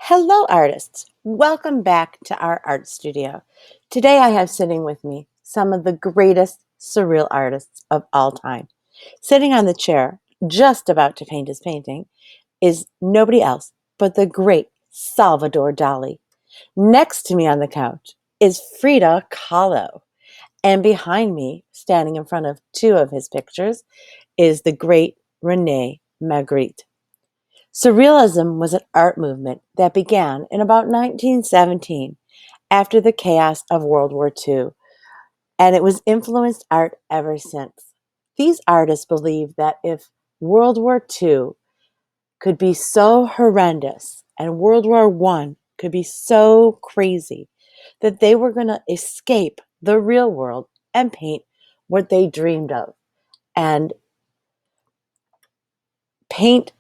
Hello, artists. Welcome back to our art studio. Today, I have sitting with me some of the greatest surreal artists of all time. Sitting on the chair, just about to paint his painting, is nobody else but the great Salvador Dali. Next to me on the couch is Frida Kahlo. And behind me, standing in front of two of his pictures, is the great Rene Magritte. Surrealism was an art movement that began in about 1917 after the chaos of World War II, and it was influenced art ever since. These artists believed that if World War II could be so horrendous and World War I could be so crazy that they were going to escape the real world and paint what they dreamed of and paint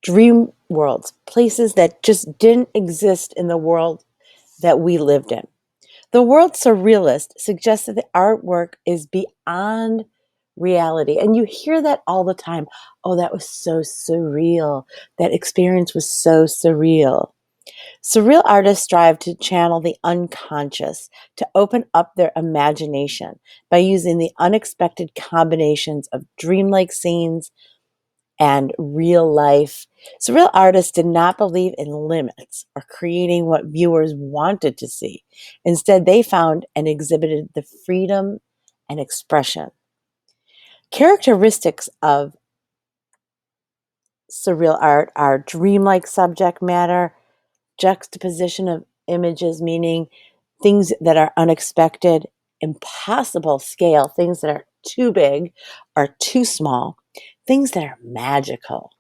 dream worlds, places that just didn't exist in the world that we lived in. The word surrealist suggests that the artwork is beyond reality. And you hear that all the time. Oh, that was so surreal. That experience was so surreal. Surreal artists strive to channel the unconscious, to open up their imagination by using the unexpected combinations of dreamlike scenes and real life. Surreal artists did not believe in limits or creating what viewers wanted to see. Instead, they found and exhibited the freedom and expression. Characteristics of surreal art are dreamlike subject matter, juxtaposition of images, meaning things that are unexpected, impossible scale, things that are too big or too small, things that are magical,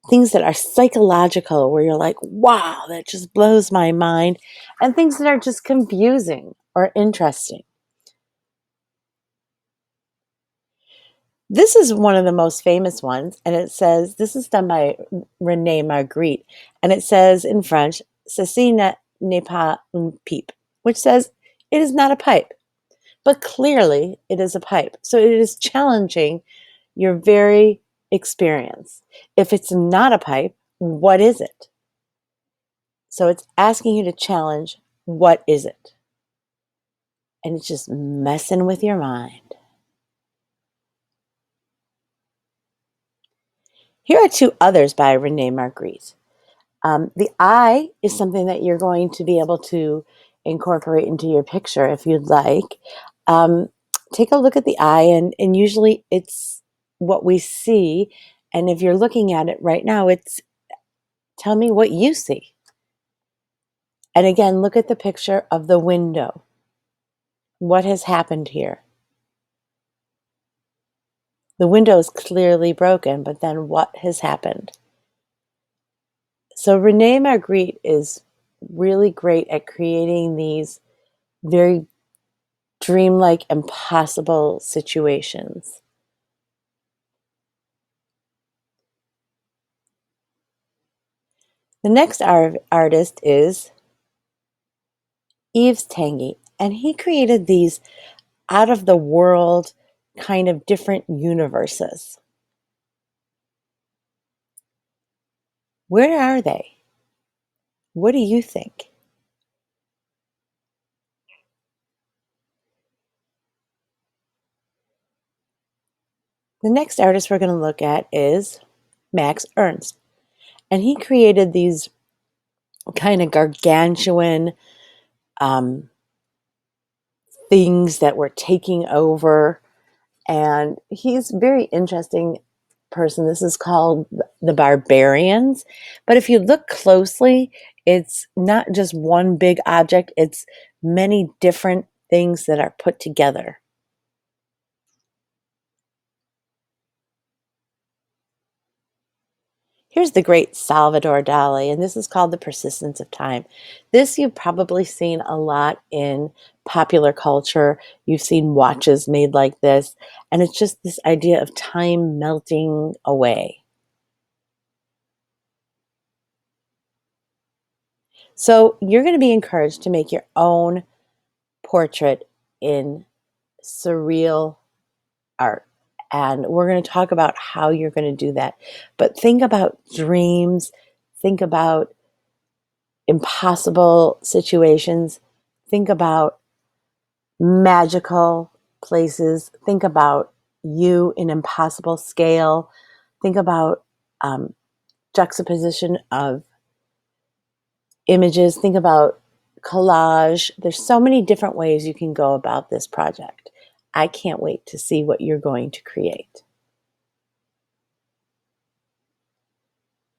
things that are psychological, where you're like, wow, that just blows my mind, and things that are just confusing or interesting. This is one of the most famous ones, and it says, this is done by Rene Magritte, and it says in French, Ceci n'est pas une pipe, which says, it is not a pipe, but clearly it is a pipe. So it is challenging your very experience. If it's not a pipe, what is it? So it's asking you to challenge, what is it? And it's just messing with your mind. Here are two others by Rene Magritte. The eye is something that you're going to be able to incorporate into your picture if you'd like. Um, Take a look at the eye, and usually it's what we see. And if you're looking at it right now, it's tell me what you see. And again, look at the picture of the window. What has happened here? The window is clearly broken, but then what has happened? So Rene Magritte is really great at creating these very dreamlike, impossible situations. The next artist is Yves Tanguy, and he created these out of the world kind of different universes. Where are they? What do you think? The next artist we're going to look at is Max Ernst, and he created these kind of gargantuan um, things that were taking over. And he's a very interesting person. This is called the Barbarians. But if you look closely, it's not just one big object, it's many different things that are put together. Here's the great Salvador Dali, and this is called The Persistence of Time. This you've probably seen a lot in popular culture. You've seen watches made like this, and it's just this idea of time melting away. So you're going to be encouraged to make your own portrait in surreal art. And we're going to talk about how you're going to do that. But think about dreams, think about impossible situations. Think about magical places. Think about you in impossible scale. Think about um, juxtaposition of images. Think about collage. There's so many different ways you can go about this project. I can't wait to see what you're going to create.